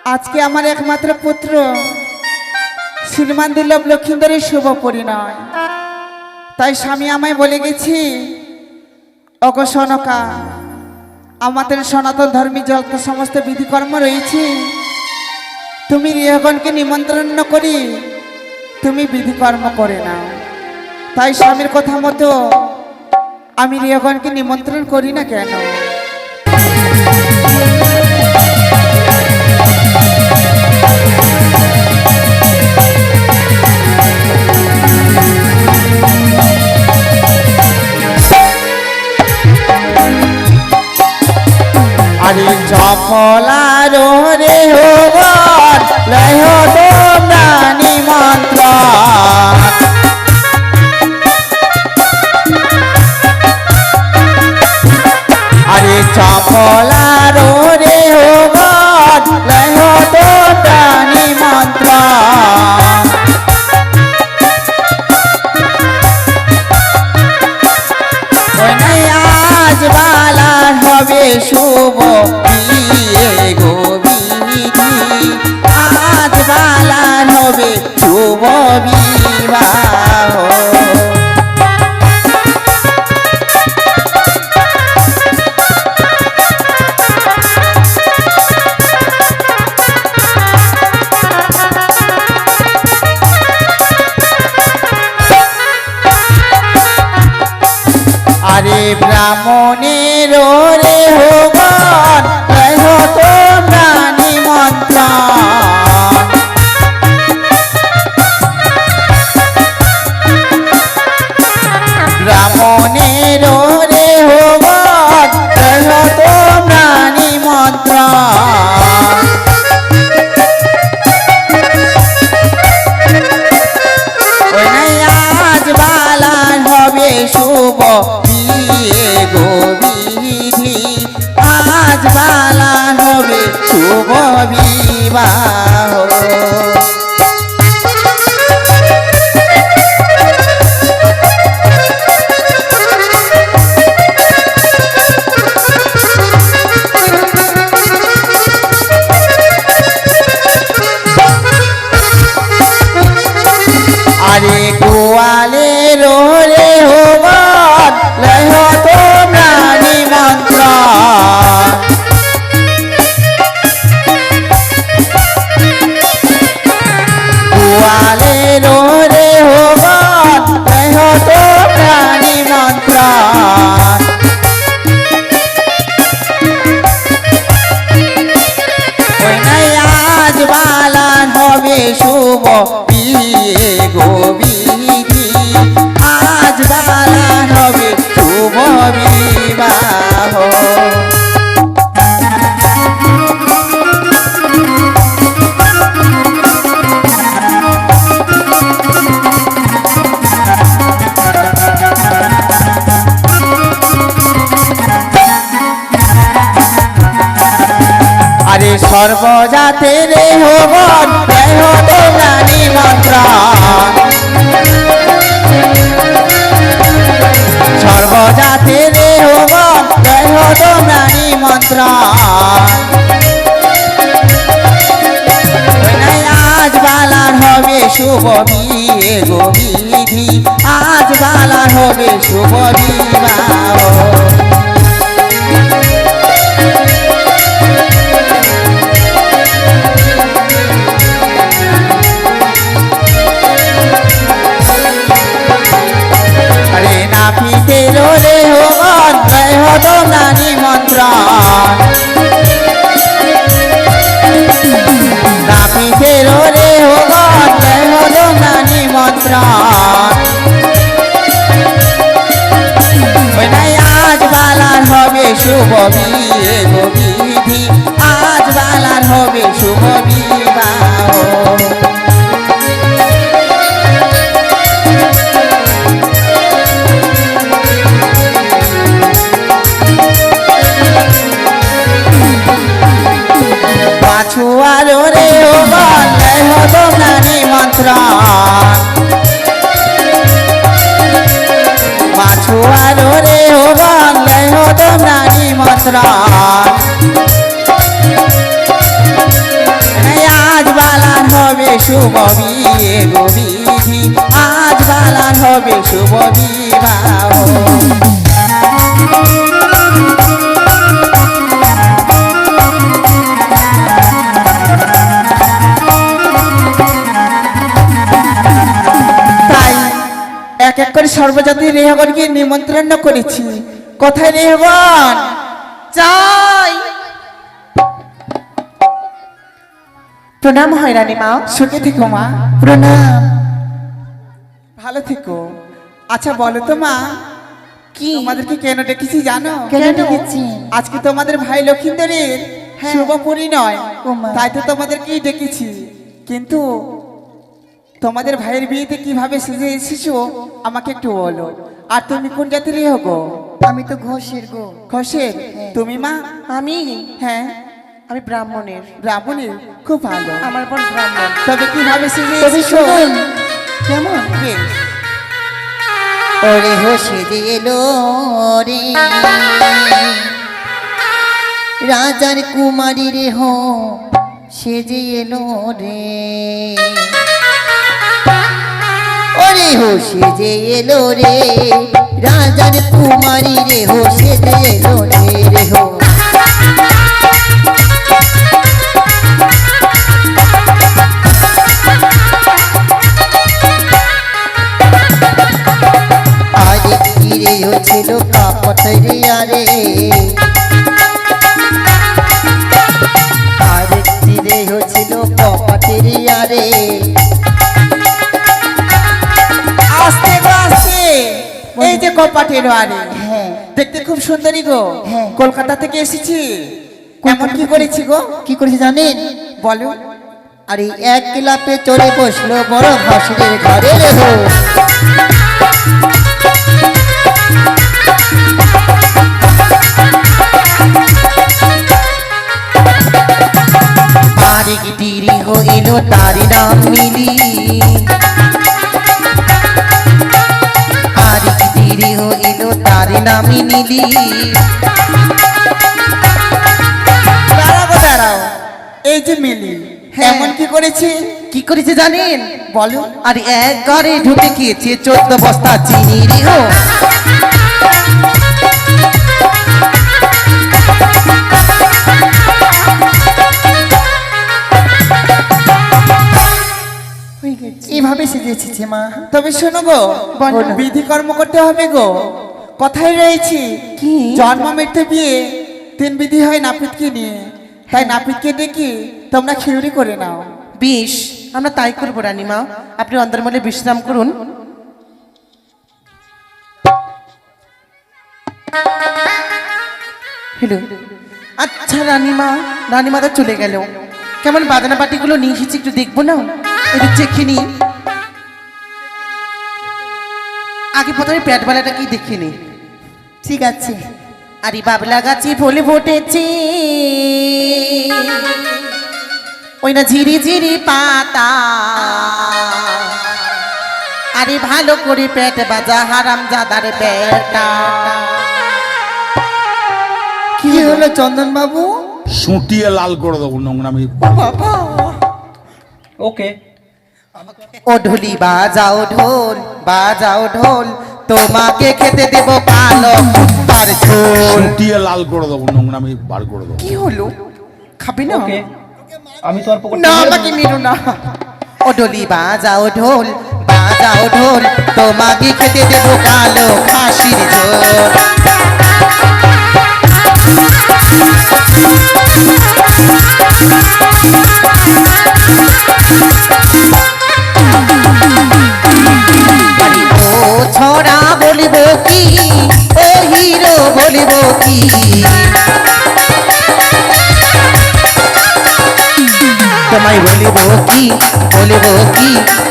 আজকে আমার একমাত্র পুত্র শ্রীমান দুর্লভ লক্ষিন্দরের শুভ পরিণয়। তাই স্বামী আমায় বলে গেছি, অগো সনকা, আমাদের সনাতন ধর্মী যত সমস্ত বিধিকর্ম রয়েছে তুমি রিহগণকে নিমন্ত্রণ করি তুমি বিধিকর্ম করে নাও। তাই স্বামীর কথা মতো আমি রিহগণকে নিমন্ত্রণ করি না কেন? আরে চপলার রে হোগন লয় তোমরা নিমন্ত্রণ। আরে চপলার রে হোগন লয় তোমরা নিমন্ত্রণ। আজ বালার হবে শুভ বিয়ে গো বিধি, আজ বালার হবে শুভ বিবাহ। আরে ব্রাহ্মণের রে হোগন লয় তোমরা নিমন্ত্রণ। ব্রাহ্মণের রে হোগন লয় তোমরা নিমন্ত্রণ। আজ বালার হবে শুভ বিয়ে গো বিধি, আজ বালার হবে শুভ বিবাহ। আরে গোয়ালের রে হোগন লয় তোমরা নিমন্ত্রণ। গোয়ালের রে হোগন লয় তোমরা নিমন্ত্রণ। আজ বালার হবে শুভ বিয়ে গো বিধি, আজ বালার হবে শুভ বিবাহ। আরে সর্বজাতের হোগন লয় তোমরা নিমন্ত্রণ। সর্বজাতের হোগন লয় তোমরা নিমন্ত্রণ। আজ বালার হবে শুভ বিয়ে গো বিধি, আজ বালার হবে শুভ বিবাহ। নাপিতের রে হোগন লয় তোমরা নিমন্ত্রণ। নাপিতের রে হোগন লয় তোমরা নিমন্ত্রণ। আজ বালার হবে শুভ বিয়ে গো বিধি, আজ বালার হবে শুভ বিবাহ। পাছুয়ার রে হোগন লয় তোমরা নিমন্ত্রণ। পাছুয়ার রে হোগন লয় তোমরা নিমন্ত্রণ। হবে শুভ বিয়ে গো বিধি, আজ বালার হবে শুভ বিবাহ। তাই এক এক করে সর্বজাতি রেহগণকে নিমন্ত্রণ করেছি। কোথায় রেহগণ? যাই। প্রণাম হয় রানীমা। সুখে থেকো মা। প্রণাম। ভালো থেকো। আচ্ছা বলো তো মা, কি তোমাদেরকে কেন ডেকেছি জানো? কেন ডেকেছি? আজকে তোমাদের ভাই লক্ষিন্দরের শুভ পরিণয়, ওমা। তাই তো তোমাদেরকেই ডেকেছি। কিন্তু তোমাদের ভাইয়ের বিয়েতে কিভাবে সেজে এসেছো আমাকে একটু বলো। আর তুমি কোন জাতির গো? আমি তো ঘোষের গো। ঘোষের? তুমি মা? আমি হ্যাঁ। আমি ব্রাহ্মণের। ব্রাহ্মণের? খুব ভালো। আমার বোন ব্রাহ্মণ। তবে কিভাবে সেজে তবে এসেছো? শুনুন কেমন? বেশ। ওরে হোসে এলো রে রাজার কুমারী রে হো সেজে এলো রে, ওরে হো সেজে এলো রে রাজার কুমারী রে হো সেজে এলো রে হো। আরে কিরে হচ্ছিল কাপত রে আরে, আরে কিরে হচ্ছিল কপাটের আরে। আস্তে গো আস্তে। এই যে কপাটের আরে, হ্যাঁ দেখতে খুব সুন্দরী গো। হ্যাঁ। কলকাতা থেকে এসেছি। কেমন কি করেছি গো? কি করেছে জানেন? বলো। আরে এক ক্লাপে চড়ে বসলো বড় ভাসুরের ঘরে রে হো। আরে গিটিরি হইল তার নাম মিলি, আরে গিটিরি হইল তার নাম নীলি। দাঁড়াও গো দাঁড়াও। এই যে মিলি, হ্যাঁ। এমন কি করেছে? কি করেছে জানেন? বলো। আর এক ঘরে ঢুকে খেয়েছে 14 বস্তা চিনি রে হো। এইভাবে সেজেছে মা। তবে শোনো গো, বলো। বিধি কর্ম করতে হবে গো। কথাই রয়েছি, কি? জন্ম মৃত্যু বিয়ে 3 বিধি হয় নাপিতকে নিয়ে। তাই নাপিতকে ডেকে তোমরা খিউরি করে নাও। বেশ, আমরা তাই করবো রানীমা। আপনি অন্দরমহলে বিশ্রাম করুন। হ্যালো। আচ্ছা রানীমা, রানীমা তো চলে গেল। কেমন বাজনা পাটিগুলো নিয়ে এসেছি একটু দেখবো না? একটু চেখে নি। আগে প্রথমে পেট বেলাটা কি দেখে নি। ঠিক আছে। আরে বাবলা গাছে ফুল ফুটেছে, ওই না ঝিরি ঝিরি পাতা। আরে ভালো করে পেট বাজা হারাম জাদার পেটা। কি হলো চন্দন বাবু? সুটিয়ে লাল করে দেবো নোংরামি। বাবা ওকে ও ঢোলি বাজাও ঢোল, বাজাও ঢোল, তোমাকে খেতে দেব কালো কুত্তার ঝোল। সুটিয়ে লাল করে দেবো নোংরামি বার করে দেবো। কি হলো? খাবি না? ওকে আমি তোমার পকেট না আমাকে মেরো না। ও ঢোলি বাজাও ঢোল, বাজাও ঢোল, তোমাকে খেতে দেব কালো খাসির ঝোল। ও ছড়া বলিব কি, ও হিরো বলিব কি, তোমায় বলিব কি, বলিব কি,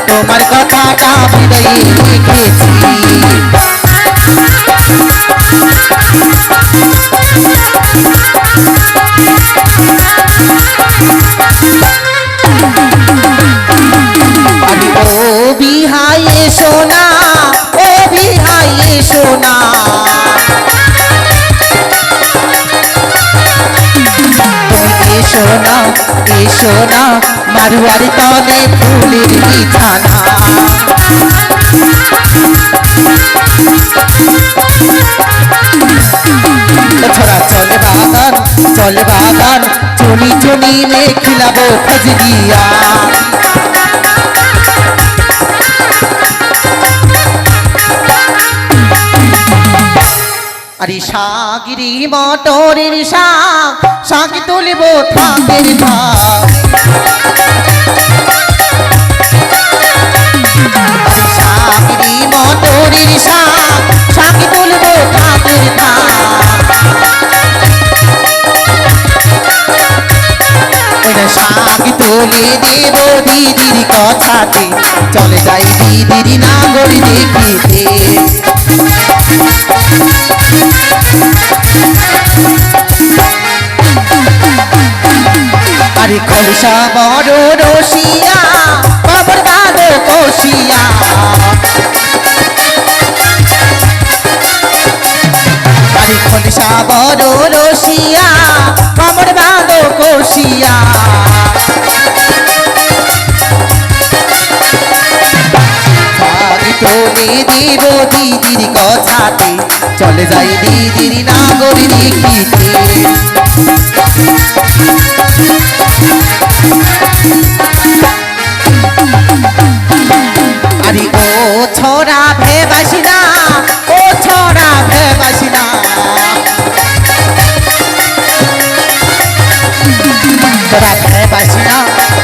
তোমার কথাটা হৃদয়ে লিখেছি। আরে ও বিহায়ে সোনা, ও বিহায়ে সোনা, তুমি এসো না, এসো না, মারুয়ারি তলে ফুলের বিছানা ছোড়া চলে বাগান চুনি চুনি মে খিলাবো খজরিয়া আরে শাগিরি মটরের শাক তুলিব থাকের ভাগ আরে শাগিরি মটরের শাক তুলিব থাকের ভাগ শাক তুলে দেব দিদির কথাতে চলে যাই দিদির নাগর দেখিতে আরে খলসা বড় রসিয়া কবর বাঁধো কষিয়া আরে খলসা বড় রসিয়া কবর বাঁধো কষিয়া তোলে দেব দিদির কথাতে চলে যাই দিদির নাগর দেখিতে আরে ও ছোড়া ভেবাসিনা ও ছোড়া ভেবাসিনা তোরা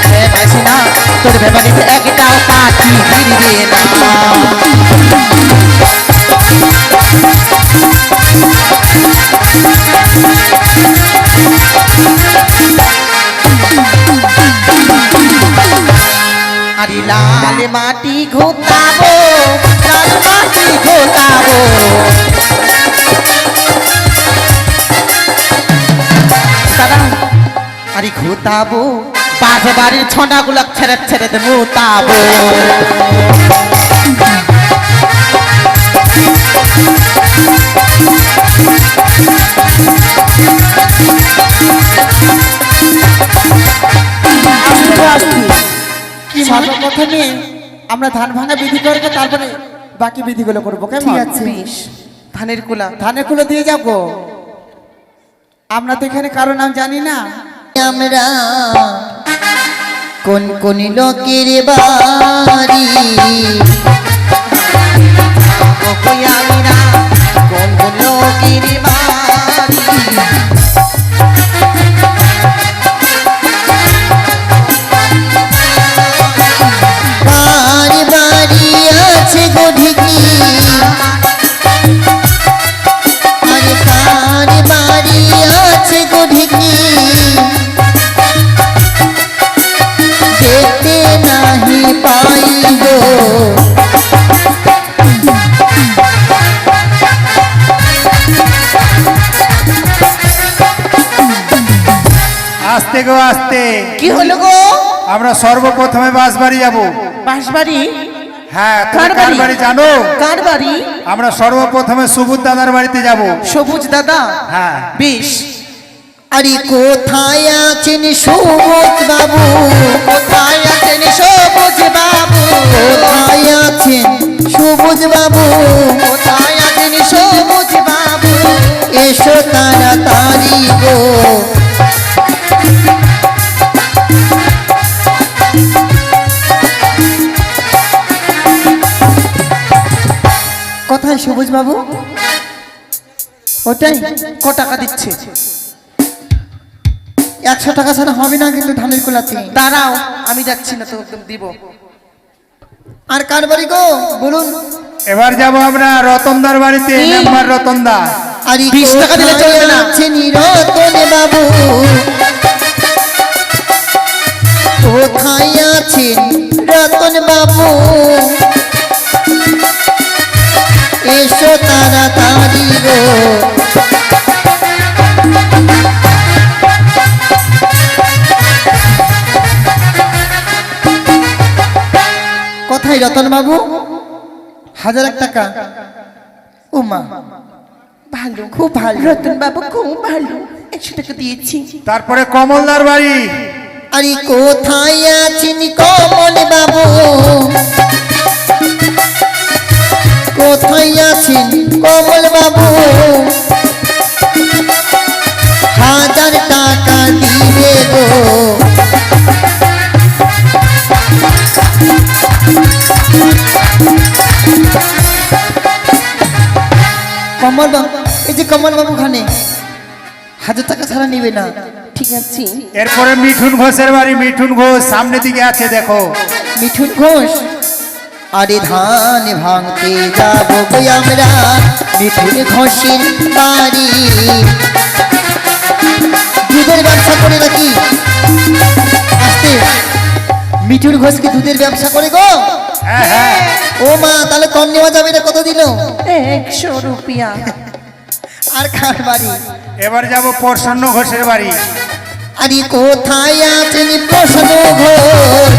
ভেবাসিনা তোর ভেবানিতে একটাও পাখি ফিরবে না আরে লাল মাটি ঘোতাবো আরে ঘোতাবো পাঁচ বাড়ির ছটা গুলো ছেড়ে মোতাবো সর্বপ্রথমে আমরা ধান ভাঙা বিধি করবো, তারপরে বাকি বিধিগুলো করবো। কেমন? ধানের কুলা ধানের কুলো দিয়ে যাবো। আমরা তো এখানে কারো নাম জানি না। আমরা কোন কোন লোকের বাড়ি আমি না কোন কোন লোকের বাড়ি কার বাড়ি আছে গো ঢেকি আরে কার বাড়ি আছে গো ঢেকি দেখতে নাহি পাই গো আস্তে গো আস্তে। কি হলো গো? আমরা সর্বপ্রথমে বাঁশবাড়ি যাব। বাঁশবাড়ি? হ্যাঁ, তুমি কার বাড়ি জানো? কার বাড়ি? আমরা সর্বপ্রথমে সবুজ দাদার বাড়িতে যাব। সবুজ দাদা? হ্যাঁ। বেশ। আরে কোথায় আছেন সবুজ বাবু? কোথায় আছেন সবুজ বাবু? কোথায় আছেন সবুজ বাবু? কোথায় আছেন সবুজ বাবু? এসো তাড়াতাড়ি গো। কোথায় সবুজ বাবু? ওটাই। ক টাকা দিচ্ছে? 100 টাকা ছাড়া হবে না কিন্তু ধানের কুলাতে। দাঁড়াও, আমি যাচ্ছি না তো, একদম দিব। আর কার বাড়ি গো বলুন? এবার যাব আমরা রতনদার বাড়িতে। নাম্বার রতনদা। আর 20 টাকা দিলে চলবে না? রতন বাবু কোথায় আছেন রতন বাবু? এসো তাড়াতাড়ি গো। কোথায় রতন বাবু? 1000 টাকা। ও মা, ভালো, খুব ভালো। রতন বাবু খুব ভালো, 100 টাকা দিয়েছি। তারপরে কমলদার বাড়ি। আরে কোথায় আছেন কমল বাবু, কোথায় আছেন কমল বাবু, 1000 টাকা দিবে গো। কমল বাবু, এই যে কমল বাবু খানে 1000 টাকা ছাড়া নিবে না। ঠিক আছে। এরপরে মিঠুন ঘোষের বাড়ি, মিঠুন ঘোষ সামনে দিকে আছে দেখো। মিঠুন ঘোষ, আরে ধান ভাঙতে যাবো গো আমরা মিঠুন ঘোষের বাড়ি। দুধের ব্যবসা করে নাকি? আসতে, মিঠুন ঘোষ কি দুধের ব্যবসা করে গো? হ্যাঁ হ্যাঁ, ও মা, তাহলে কম নেওয়া যাবে না? কত দিল? 100 রুপিয়া। আর কার বাড়ি? এবার যাব প্রসন্ন ঘোষের বাড়ি। আরে কোথায় আছেন প্রসন্ন ঘোষ,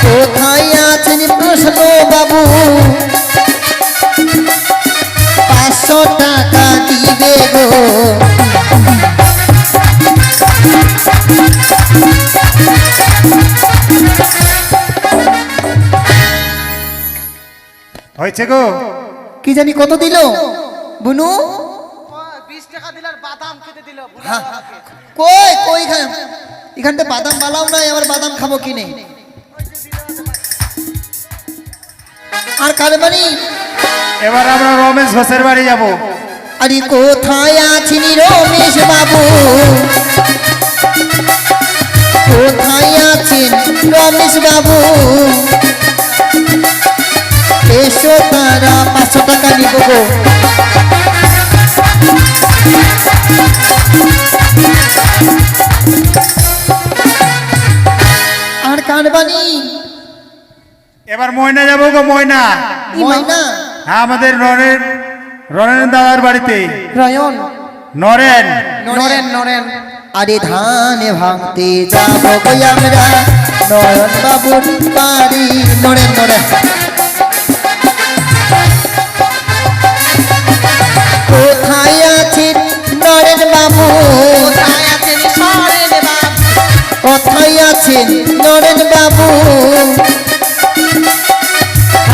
কোথায় আছেন প্রসন্ন বাবু, 500 টাকা দিবে গো। হয়েছে গো? কি জানি কত দিল বুনু? 20 টাকা দিলার বাদাম খেতে দিল। হ্যাঁ, কই কই এখানটা বাদাম বালাও নাই, আবার বাদাম খাবো কিনে। আর কার বাড়ি? এবার আমরা রমেশ ঘোষের বাড়ি যাব। আরে কোথায় আছেন রমেশ বাবু, কোথায় আছেন রমেশ বাবু, এসো তারা 500 টাকা নিব গো। আর কার বাড়ি? এবার ময়না যাব গো, ময়না। ময়না, হ্যাঁ, আমাদের নরেন দাদার বাড়িতে। রয়ন, নরেন। নরেন, নরেন। আরে ধান ভাঙতে যাবো গো আমরা নয়ন বাবুর বাড়ি। নরেন নরেন, কোথায় আছেন নরেন বাবু, কোথায় আছেন সরেন বাবু, কোথায় আছেন নরেন বাবু,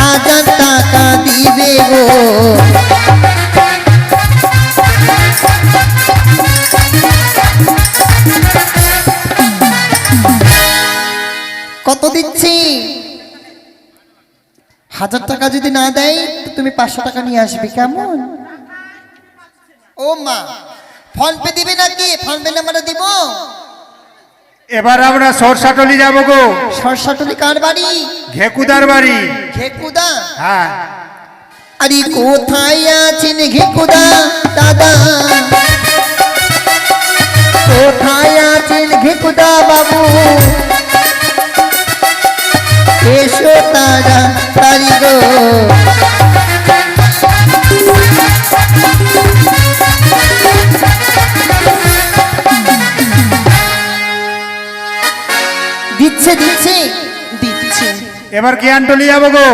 1000 টাকা দিবে গো। কত দিচ্ছি? 1000 টাকা যদি না দেয় তো তুমি 500 টাকা নিয়ে আসবে, কেমন? ও মা, ফোন পে দিবে নাকি? ফোন পে নাম্বারটা দিব। এবার আমরা সরসাটলি যাব গো। সরসাটলি কার বাড়ি? ঘেকুদার বাড়ি। ঘেকুদা, হ্যাঁ। আরে কোথায় আছেন ঘেকুদা দাদা, কোথায় আছেন ঘেকুদা বাবু, এসো তারা তারি গো। দিচ্ছে দিচ্ছে দিচ্ছে। এবার জ্ঞানটলি যাব গো।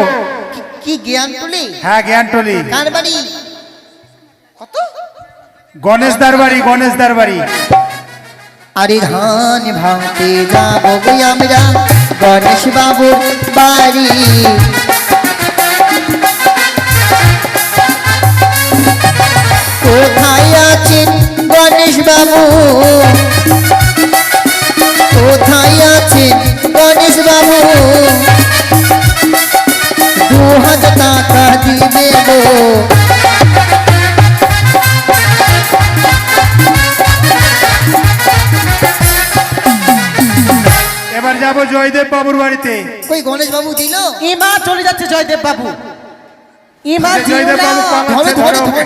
কি জ্ঞান তুলি? হ্যাঁ, জ্ঞানটলি। কার বাড়ি? কত? গণেশদার বাড়ি, গণেশদার বাড়ি। আরে ধান ভাঙতে যাবো গো আমরা গণেশ বাবুর বাড়ি। কোথায় আছেন গণেশ বাবু, কোথায় আছেন গণেশ বাবু, 2000 টাকা দিবে গো। এবার যাব জয়দেব বাবুর বাড়িতে। কই গণেশ বাবু দিল? ইমা চলে যাচ্ছে জয়দেব বাবু, ইমা জয়দেব বাবু ধরে পালাচ্ছে, ধরে ধরো। ধরে।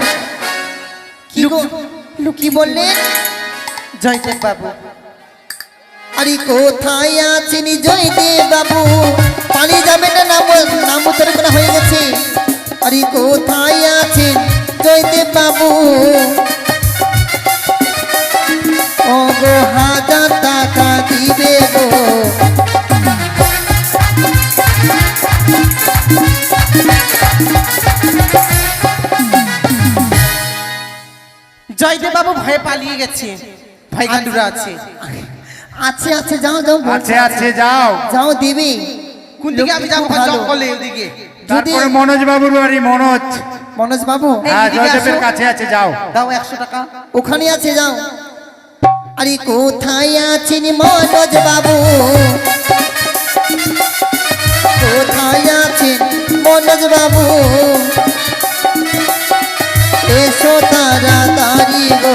কি গো, কি বললেন? জয়দেব বাবু। আরে কোথায় আছেন জয়দেব বাবু, পালিয়ে যাবে না, নাম উত্তর করা হয়ে গেছে। আরে কোথায় আছেন জয়দেব বাবু, ও গো 1000 টাকা দিবে গো। জয়দেব বাবু ভয়ে পালিয়ে গেছে। ভাই গান্ডুরা আছে। আছে আছে, যাও যাও বলছে, আছে যাও। যাও দিবি। কোন দিকে আমি যাবো? খুব ভালো। জঙ্গলে ওদিকে। তারপরে মনোজ বাবুর বাড়ি মনোজ, মনোজ বাবু হ্যাঁ এইদিকে জয়দেবের আসো। কাছে আছে, যাও। দাও 100 টাকা। ওখানে আছে, যাও। আরে কোথায় আছেন মনোজ বাবু, কোথায় আছেন মনোজ বাবু, এসো তাড়াতাড়ি গো।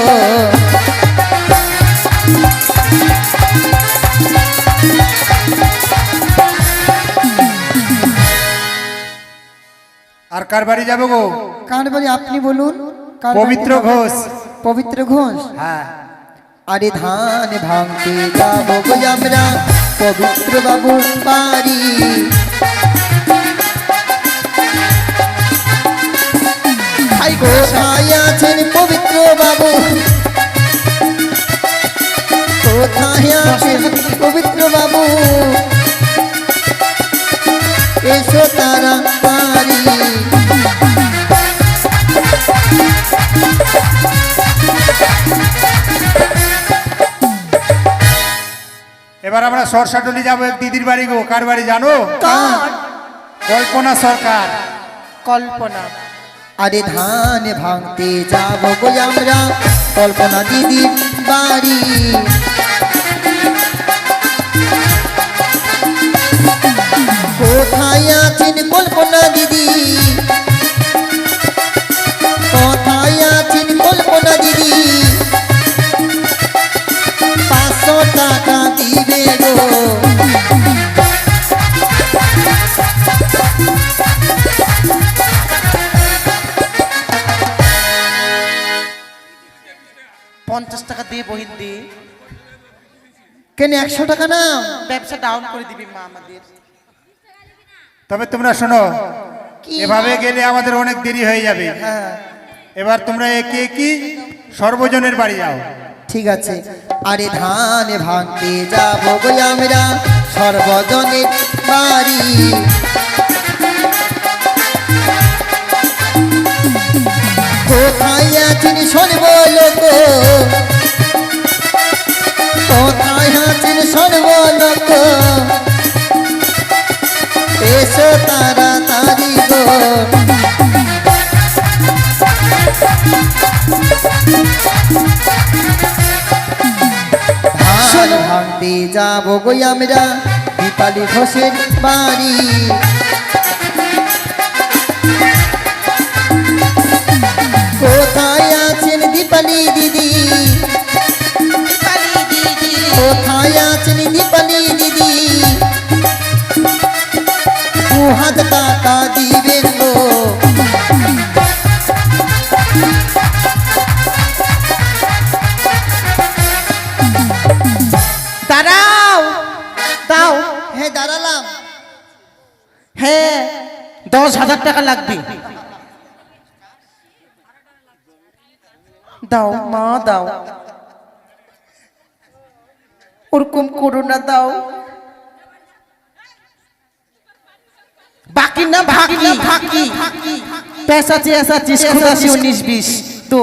আর কার বাড়ি যাবো গো? কার বাড়ি আপনি বলুন? কার বাড়ি? পবিত্র ঘোষ। পবিত্র ঘোষ। হ্যাঁ, আরে ধান ভাঙতে যাবো গো আমরা পবিত্র বাবুর বাড়ি। ভাই কোথায় আছেন পবিত্র বাবু, কোথায় আছেন পবিত্র বাবু, এসো তাড়াতাড়ি। এবার আমরা সরসাটলি যাবো এক দিদির বাড়ি গো। কার বাড়ি জানো? কার? কল্পনা সরকার। কল্পনা। আরে ধান ভাঙতে যাবো গো আমরা কল্পনা দিদির বাড়ি। কোথায় আছেন কল্পনা দিদি, কোথায় আছেন কল্পনা দিদি, 500 টাকা দিবে গো। পঞ্চাশ টাকা দিয়ে বহিন দি। কেন 100 টাকা না? ব্যবসা ডাউন করে দিবি মা আমাদের। তবে তোমরা শোনো, কি? এভাবে গেলে আমাদের অনেক দেরি হয়ে যাবে। হ্যাঁ এবার তোমরা একে কি সর্বজনের বাড়ি যাও। ঠিক আছে। আরে ধান ভাঙতে যাবো গো আমরা সর্বজনের বাড়ি। কোথায় আছেন সর্বলোক, কোথায় আছেন সর্বলোক, এসো তাড়াতাড়ি গো। ধান ভাঙতে যাবো গো আমরা দীপালি ঘোষের বাড়ি। কোথায় আছেন দীপালি দিদি, কোথায় আছেন দীপালি দিদি, 2000 টাকা দিবেন গো। দাঁড়াও, দাও। হ্যাঁ দাঁড়ালাম। হ্যাঁ 10,000 টাকা লাগবে। দাও মা দাও। ওরকম করো না, দাও। बाकी ना बाकी पैसा चाहिए ऐसा चीज खुदा से 19-20 तो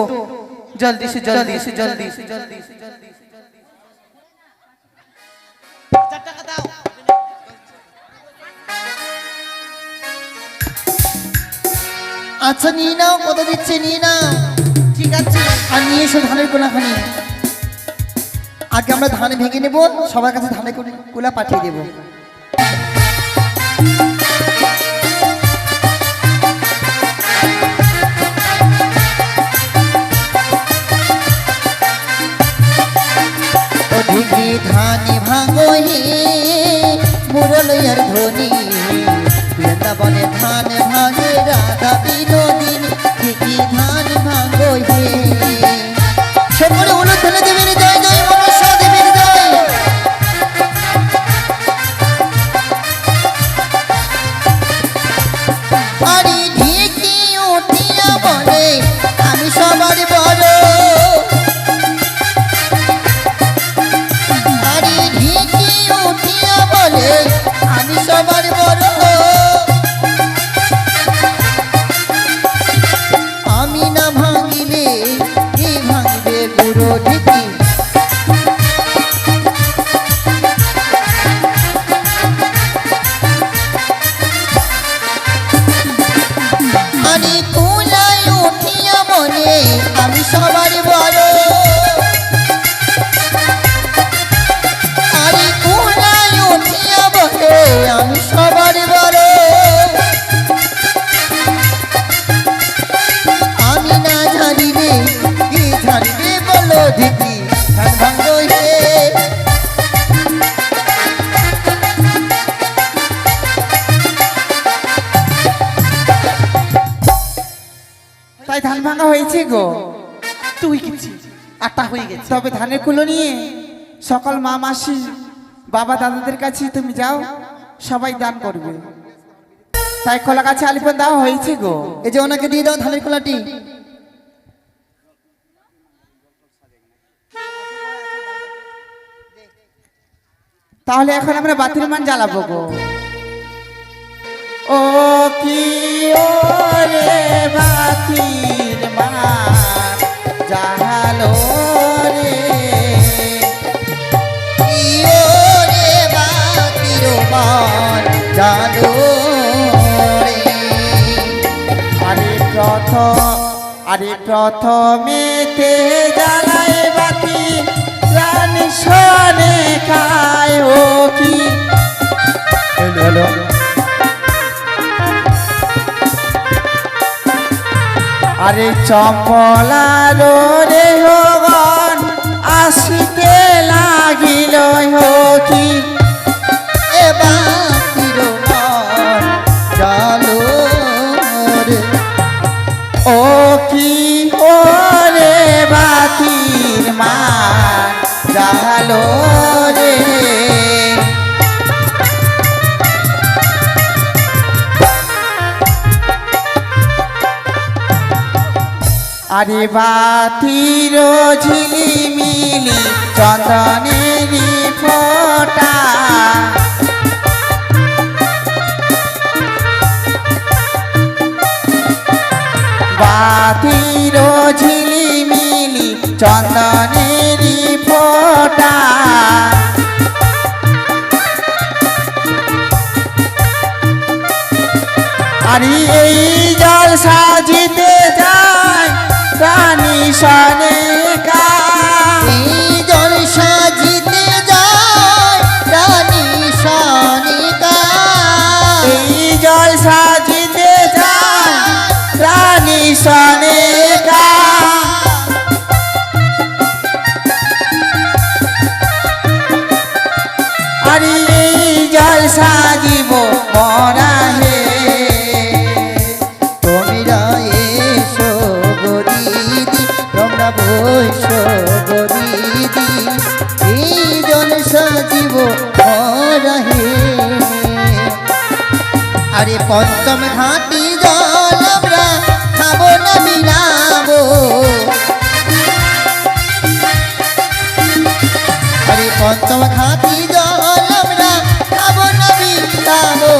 जल्दी से जल्दी से जल्दी से जल्दी से जल्दी से আচ্ছা নিয়ে নাও, কত দিচ্ছে নিয়ে নাও। ठीक আছে। আর নিয়ে এসো ধানের কোলাখানি। আগে আমরা ধান ভেঙে নেব, সবার কাছে ধানের কোলা পাঠিয়ে দেবো। ওদিকে ধান ভাঙো হে মুরলয়ার ধ্বনি, বৃন্দাবনে ধান ভাঙে রাধা বিনোদিনী, ঠিকই ধান ভাঙো হে। সকলে অনুধ্যানে দেবেন জয় জয়, মনসা দেবেন জয়। আরে ঢেকে উঠিয়া বলে আমি সবার বড়, আরে ঢেকে উঠিয়া বলে আমি সবার বড়। আমি না ভাঙিলে কে ভাঙবে বুড়ো ঢেকি, হয়েছে গো। তো হয়ে গেছে, আটটা হয়ে গেছে। তবে ধানের কুলো নিয়ে সকল মা মাসি বাবা দাদাদের কাছে তুমি যাও, সবাই দান করবে। তাই কলা গাছে আলিপন দেওয়া হয়েছে গো। এই যে ওনাকে দিয়ে দাও ধানের কলাটি। তাহলে এখন আমরা বাতির মান জ্বালাবো গো। ও কি ওরে বাতির মান জ্বালো রে, ইয়ো রে বাতির মান জানো রে। আরে প্রথমেতে জ্বালাই বাতি প্রাণ শোনে কায়। ও কি হ্যালো আরে চম্পলার রে হগন আসিতে লাগিল। হো কি এ বাতির মান জানো রে। ও কি ওরে বাতির মান জ্বালো রে। আরে বাতির ঝিলিমিলি চন্দনেরি ফোঁটা, বাতির ঝিলিমিলি চন্দনেরি ফোঁটা। আরে এই জল সাজিতে যায় প্রাণী সনে কায়। এই জল সাজিতে যায় রানী সনিকা। এই জল সাজিতে যায় প্রাণী সনে কায়। আরে এই জল সাজিব মরা হে। তোমরা এসো গো দিদি, তোমরা বসো গো দিদি, এই জল সাজিব মরাহে। আরে পঞ্চম ঘাটি জল আমরা খাবো না মিলাবো। আরে পঞ্চম ঘাটি জল আমরা খাবো না মিলাবো।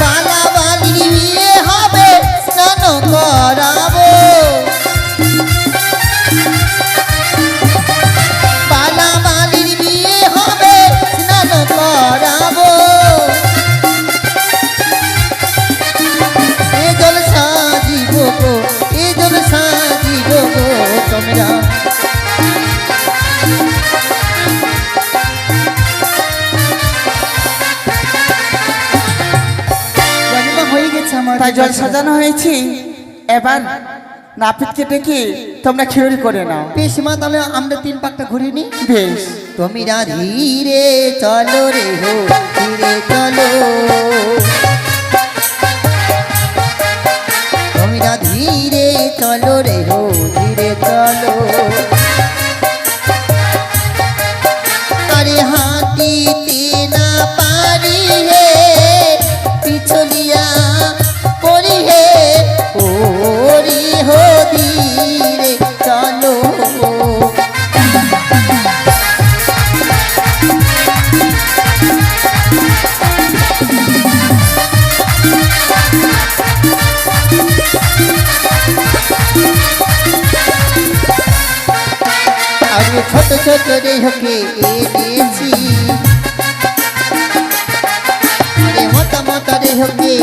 বালা বালির বিয়ে হবে স্নান করাবো। বালা বালির বিয়ে হবে স্নান করাবো। এ জল সাজিব গো, এ জল সাজিব গো তোমরা। জানিবা হয়ে গেছে আমার। তাই জল সাজানো হয়েছে। এবার নাপিতকে ডেকে তোমরা খেউরি করে নাও। বেশ মা, তাহলে আমরা 3 পাকটা ঘুরে নি। বেশ। তোমরা ধীরে চলো রে হো, ধীরে চলো। তোমরা ধীরে চলো রে হো, ধীরে চলো। আরে হাঁটিতে না পারি হে, পিছলিয়া পড়ি হে। ওরি হো ধীরে চলো। আরে ছোট ছোট রেহকে এনেছি, আরে মোটা মোটা রেহকে